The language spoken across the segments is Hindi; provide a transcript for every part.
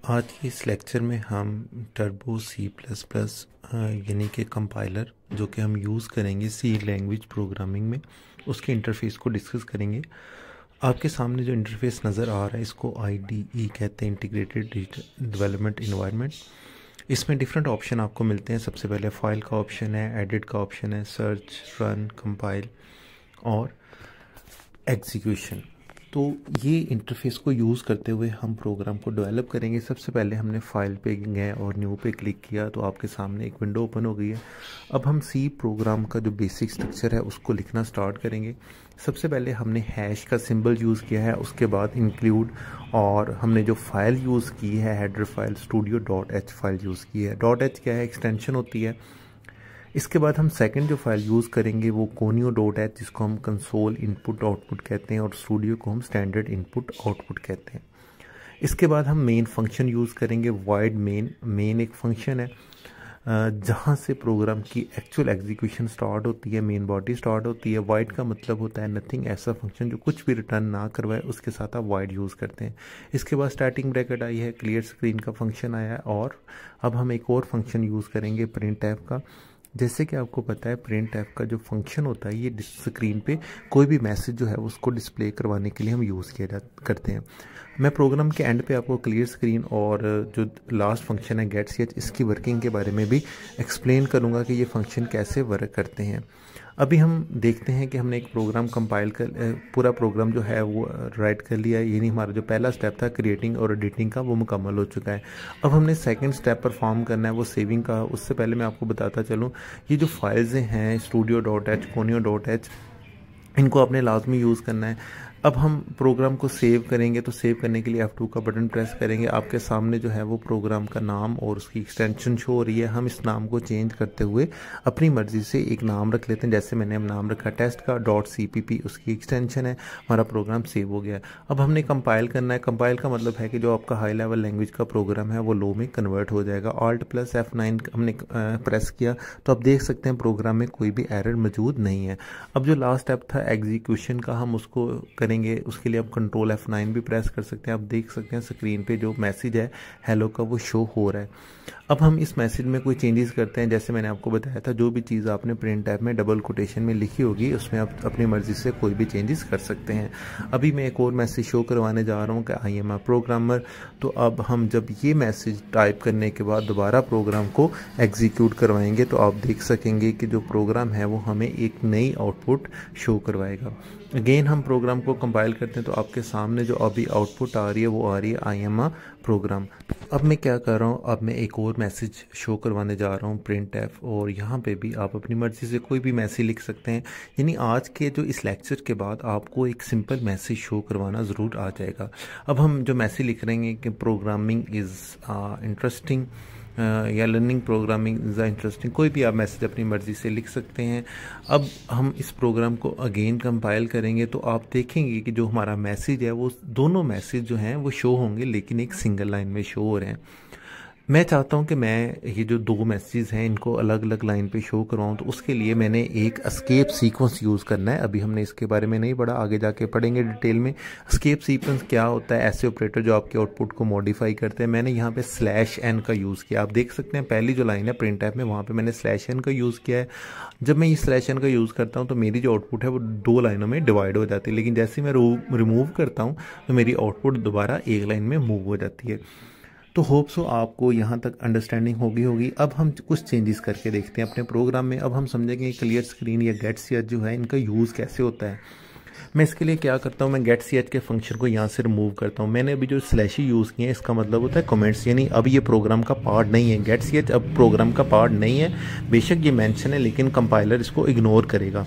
आज के इस लेक्चर में हम टर्बो सी प्लस प्लस यानी कि कंपाइलर जो कि हम यूज़ करेंगे सी लैंग्वेज प्रोग्रामिंग में उसके इंटरफेस को डिस्कस करेंगे। आपके सामने जो इंटरफेस नज़र आ रहा है इसको IDE कहते हैं, इंटीग्रेटेड डेवलपमेंट इन्वायरमेंट। इसमें डिफरेंट ऑप्शन आपको मिलते हैं। सबसे पहले फाइल का ऑप्शन है, एडिट का ऑप्शन है, सर्च, रन, कंपाइल और एग्जीक्यूशन। तो ये इंटरफेस को यूज़ करते हुए हम प्रोग्राम को डेवलप करेंगे। सबसे पहले हमने फाइल पे गए और न्यू पे क्लिक किया तो आपके सामने एक विंडो ओपन हो गई है। अब हम सी प्रोग्राम का जो बेसिक स्ट्रक्चर है उसको लिखना स्टार्ट करेंगे। सबसे पहले हमने हैश का सिंबल यूज़ किया है, उसके बाद इंक्लूड, और हमने जो फाइल यूज़ की है header file studio.h file use की है। .h क्या है, एक्सटेंशन होती है। इसके बाद हम सेकंड जो फाइल यूज़ करेंगे वो conio.h, जिसको हम कंसोल इनपुट आउटपुट कहते हैं, और स्टूडियो को हम स्टैंडर्ड इनपुट आउटपुट कहते हैं। इसके बाद हम मेन फंक्शन यूज़ करेंगे, वाइड मेन एक फंक्शन है जहाँ से प्रोग्राम की एक्चुअल एग्जीक्यूशन स्टार्ट होती है, मेन बॉडी स्टार्ट होती है। वाइड का मतलब होता है नथिंग, ऐसा फंक्शन जो कुछ भी रिटर्न ना करवाए, उसके साथ आप वाइड यूज़ करते हैं। इसके बाद स्टार्टिंग ब्रैकेट आई है, क्लियर स्क्रीन का फंक्शन आया है, और अब हम एक और फंक्शन यूज़ करेंगे प्रिंट एफ का। जैसे कि आपको पता है प्रिंट एफ का जो फंक्शन होता है ये स्क्रीन पे कोई भी मैसेज जो है उसको डिस्प्ले करवाने के लिए हम यूज़ करते हैं। मैं प्रोग्राम के एंड पे आपको क्लियर स्क्रीन और जो लास्ट फंक्शन है गेट सी एच, इसकी वर्किंग के बारे में भी एक्सप्लेन करूँगा कि ये फंक्शन कैसे वर्क करते हैं। अभी हम देखते हैं कि हमने एक प्रोग्राम कंपाइल कर पूरा प्रोग्राम जो है वो राइट कर लिया है, यानी हमारा जो पहला स्टेप था क्रिएटिंग और एडिटिंग का वो मुकम्मल हो चुका है। अब हमने सेकंड स्टेप परफॉर्म करना है, वो सेविंग का। उससे पहले मैं आपको बताता चलूँ, ये जो फाइल्स हैं studio.h, conio.h, इनको आपने लाजमी यूज़ करना है। अब हम प्रोग्राम को सेव करेंगे तो सेव करने के लिए F2 का बटन प्रेस करेंगे। आपके सामने जो है वो प्रोग्राम का नाम और उसकी एक्सटेंशन शो हो रही है। हम इस नाम को चेंज करते हुए अपनी मर्ज़ी से एक नाम रख लेते हैं। जैसे मैंने नाम रखा टेस्ट का .cpp, उसकी एक्सटेंशन है। हमारा प्रोग्राम सेव हो गया। अब हमने कंपाइल करना है। कंपाइल का मतलब है कि जो आपका हाई लेवल लैंग्वेज का प्रोग्राम है वो लो में कन्वर्ट हो जाएगा। Alt+F9 हमने प्रेस किया तो आप देख सकते हैं प्रोग्राम में कोई भी एरर मौजूद नहीं है। अब जो लास्ट स्टेप था एग्जीक्यूशन का, हम उसको करेंगे। उसके लिए आप कंट्रोल F9 भी प्रेस कर सकते हैं। आप देख सकते हैं स्क्रीन पे जो मैसेज है हेलो का वो शो हो रहा है। अब हम इस मैसेज में कोई चेंजेस करते हैं। जैसे मैंने आपको बताया था, जो भी चीज़ आपने प्रिंट टैब में डबल कोटेशन में लिखी होगी उसमें आप अपनी मर्जी से कोई भी चेंजेस कर सकते हैं। अभी मैं एक और मैसेज शो करवाने जा रहा हूँ कि आई एम अ प्रोग्रामर। तो अब हम जब ये मैसेज टाइप करने के बाद दोबारा प्रोग्राम को एग्जीक्यूट करवाएंगे तो आप देख सकेंगे कि जो प्रोग्राम है वो हमें एक नई आउटपुट शो करवाएगा। अगेन हम प्रोग्राम को कंपाइल करते हैं तो आपके सामने जो अभी आउटपुट आ रही है वो आ रही है आई एम अ प्रोग्राम। अब मैं क्या कर रहा हूँ, अब मैं एक और मैसेज शो करवाने जा रहा हूँ प्रिंट एफ, और यहाँ पे भी आप अपनी मर्ज़ी से कोई भी मैसेज लिख सकते हैं। यानी आज के जो इस लेक्चर के बाद आपको एक सिंपल मैसेज शो करवाना ज़रूर आ जाएगा। अब हम जो मैसेज लिख रहे हैं कि प्रोग्रामिंग इज़ इंटरेस्टिंग या लर्निंग प्रोग्रामिंग इज़ इंटरेस्टिंग, कोई भी आप मैसेज अपनी मर्ज़ी से लिख सकते हैं। अब हम इस प्रोग्राम को अगेन कंपाइल करेंगे तो आप देखेंगे कि जो हमारा मैसेज है वो दोनों मैसेज जो हैं वो शो होंगे, लेकिन एक सिंगल लाइन में शो हो रहे हैं। मैं चाहता हूं कि मैं ये जो दो मैसेजेस हैं इनको अलग अलग लाइन पे शो करवाऊं, तो उसके लिए मैंने एक एस्केप सीक्वेंस यूज़ करना है। अभी हमने इसके बारे में नहीं पढ़ा, आगे जाके पढ़ेंगे डिटेल में। एस्केप सीक्वेंस क्या होता है, ऐसे ऑपरेटर जो आपके आउटपुट को मॉडिफाई करते हैं। मैंने यहाँ पे /n का यूज़ किया। आप देख सकते हैं पहली जो लाइन है प्रिंट ऐप में, वहाँ पर मैंने /n का यूज़ किया है। जब मैं इस /n का यूज़ करता हूँ तो मेरी जो आउटपुट है वो दो लाइनों में डिवाइड हो जाती है, लेकिन जैसे मैं रिमूव करता हूँ तो मेरी आउटपुट दोबारा एक लाइन में मूव हो जाती है। तो होप सो आपको यहाँ तक अंडरस्टैंडिंग होगी। अब हम कुछ चेंजेस करके देखते हैं अपने प्रोग्राम में। अब हम समझेंगे क्लियर स्क्रीन या गेट सी एच जो है इनका यूज़ कैसे होता है। मैं इसके लिए क्या करता हूँ, मैं गेट सी एच के फंक्शन को यहाँ से रिमूव करता हूँ। मैंने अभी जो स्लैशी यूज़ किया है इसका मतलब होता है कमेंट्स, यानी अब ये प्रोग्राम का पार्ट नहीं है। गेट सी एच अब प्रोग्राम का पार्ट नहीं है, बेशक ये मेंशन है लेकिन कंपाइलर इसको इग्नोर करेगा।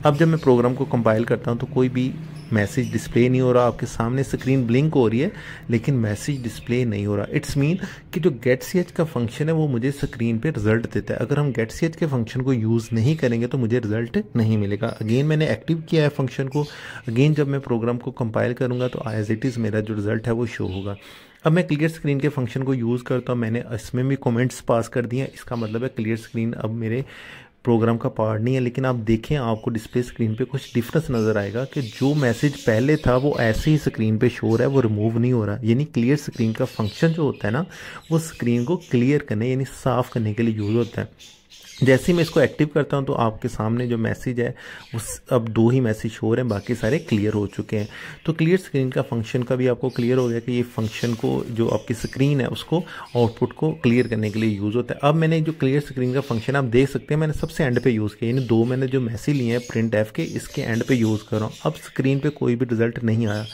अब जब मैं प्रोग्राम को कंपाइल करता हूँ तो कोई भी मैसेज डिस्प्ले नहीं हो रहा। आपके सामने स्क्रीन ब्लिंक हो रही है लेकिन मैसेज डिस्प्ले नहीं हो रहा। इट्स मीन कि जो गेट सी एच का फंक्शन है वो मुझे स्क्रीन पे रिजल्ट देता है। अगर हम गेट सी एच के फंक्शन को यूज़ नहीं करेंगे तो मुझे रिजल्ट नहीं मिलेगा। अगेन मैंने एक्टिव किया है फंक्शन को। अगेन जब मैं प्रोग्राम को कंपाइल करूँगा तो एज इट इज़ मेरा जो रिजल्ट है वो शो होगा। अब मैं क्लियर स्क्रीन के फंक्शन को यूज़ करता हूँ। मैंने इसमें भी कमेंट्स पास कर दिए हैं। इसका मतलब है क्लियर स्क्रीन अब मेरे प्रोग्राम का पार्ट नहीं है, लेकिन आप देखें आपको डिस्प्ले स्क्रीन पे कुछ डिफरेंस नज़र आएगा कि जो मैसेज पहले था वो ऐसे ही स्क्रीन पे शो हो रहा है, वो रिमूव नहीं हो रहा। यानी क्लियर स्क्रीन का फंक्शन जो होता है ना, वो स्क्रीन को क्लियर करने यानी साफ़ करने के लिए यूज़ होता है। जैसे ही मैं इसको एक्टिव करता हूं तो आपके सामने जो मैसेज है उस अब 2 ही मैसेज शो हो रहे हैं, बाकी सारे क्लियर हो चुके हैं। तो क्लियर स्क्रीन का फंक्शन का भी आपको क्लियर हो गया कि ये फंक्शन को जो आपकी स्क्रीन है उसको आउटपुट को क्लियर करने के लिए यूज़ होता है। अब मैंने जो क्लियर स्क्रीन का फंक्शन आप देख सकते हैं मैंने सबसे एंड पे यूज़ किया, यानी 2 मैंने जो मैसेज लिए हैं प्रिंट एफ के, इसके एंड पे यूज़ कर रहा हूँ। अब स्क्रीन पे कोई भी रिजल्ट नहीं आया।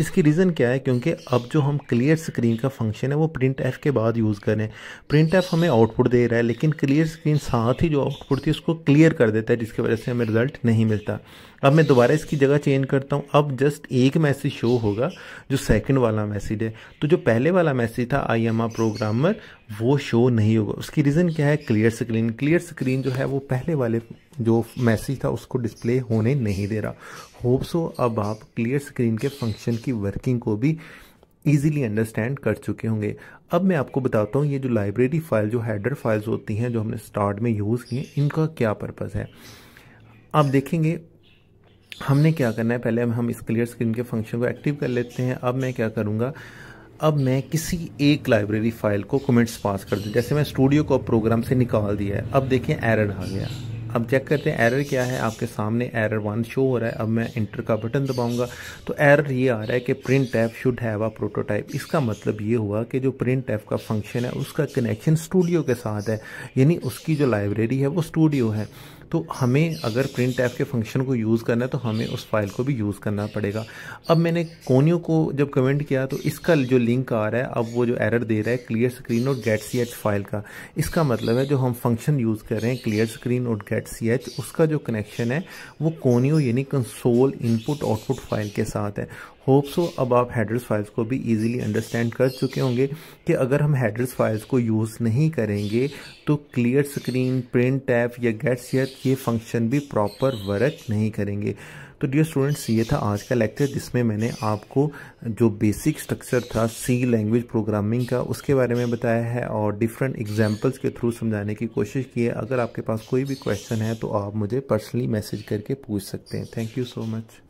इसकी रीज़न क्या है, क्योंकि अब जो हम क्लियर स्क्रीन का फंक्शन है वो प्रिंट एफ के बाद यूज़ करें। प्रिंट एफ हमें आउटपुट दे रहा है, लेकिन क्लियर स्क्रीन साथ ही जो आउटपुट थी उसको क्लियर कर देता है, जिसकी वजह से हमें रिजल्ट नहीं मिलता। अब मैं दोबारा इसकी जगह चेंज करता हूँ। अब जस्ट एक मैसेज शो होगा जो सेकंड वाला मैसेज है। तो जो पहले वाला मैसेज था आई एम अ प्रोग्रामर, वो शो नहीं होगा। उसकी रीज़न क्या है, क्लियर स्क्रीन। क्लियर स्क्रीन जो है वो पहले वाले जो मैसेज था उसको डिस्प्ले होने नहीं दे रहा। होप सो अब आप क्लियर स्क्रीन के फंक्शन की वर्किंग को भी ईजिली अंडरस्टैंड कर चुके होंगे। अब मैं आपको बताता हूँ ये जो लाइब्रेरी फाइल, जो हेडर फाइल्स होती हैं जो हमने स्टार्ट में यूज़ की, इनका क्या पर्पज़ है। आप देखेंगे हमने क्या करना है, पहले हम इस क्लियर स्क्रीन के फंक्शन को एक्टिव कर लेते हैं। अब मैं क्या करूँगा, अब मैं किसी एक लाइब्रेरी फाइल को कमेंट्स पास कर दूँ। जैसे मैं स्टूडियो को प्रोग्राम से निकाल दिया है, अब देखें एरर आ गया। अब चेक करते हैं एरर क्या है। आपके सामने एरर 1 शो हो रहा है। अब मैं इंटर का बटन दबाऊंगा तो एरर ये आ रहा है कि print F should have a prototype. इसका मतलब ये हुआ कि जो प्रिंट एफ का फंक्शन है उसका कनेक्शन स्टूडियो के साथ है, यानी उसकी जो लाइब्रेरी है वो स्टूडियो है। तो हमें अगर प्रिंट एफ के फंक्शन को यूज़ करना है तो हमें उस फाइल को भी यूज़ करना पड़ेगा। अब मैंने कोनियो को जब कमेंट किया तो इसका जो लिंक आ रहा है, अब वो जो एरर दे रहा है क्लियर स्क्रीन और गेट सी एच फाइल का, इसका मतलब है जो हम फंक्शन यूज़ कर रहे हैं क्लियर स्क्रीन और गेट सी एच, उसका जो कनेक्शन है वो कोनियो यानी कंसोल इनपुट आउटपुट फाइल के साथ है। होप सो अब आप हेडर्स फाइल्स को भी इजीली अंडरस्टैंड कर चुके होंगे कि अगर हम हेडर्स फाइल्स को यूज़ नहीं करेंगे तो क्लियर स्क्रीन, प्रिंट एफ या गेट सी एच ये फंक्शन भी प्रॉपर वर्क नहीं करेंगे। तो डियर स्टूडेंट्स, ये था आज का लेक्चर जिसमें मैंने आपको जो बेसिक स्ट्रक्चर था सी लैंग्वेज प्रोग्रामिंग का उसके बारे में बताया है और डिफरेंट एग्जांपल्स के थ्रू समझाने की कोशिश की है। अगर आपके पास कोई भी क्वेश्चन है तो आप मुझे पर्सनली मैसेज करके पूछ सकते हैं। Thank you so much.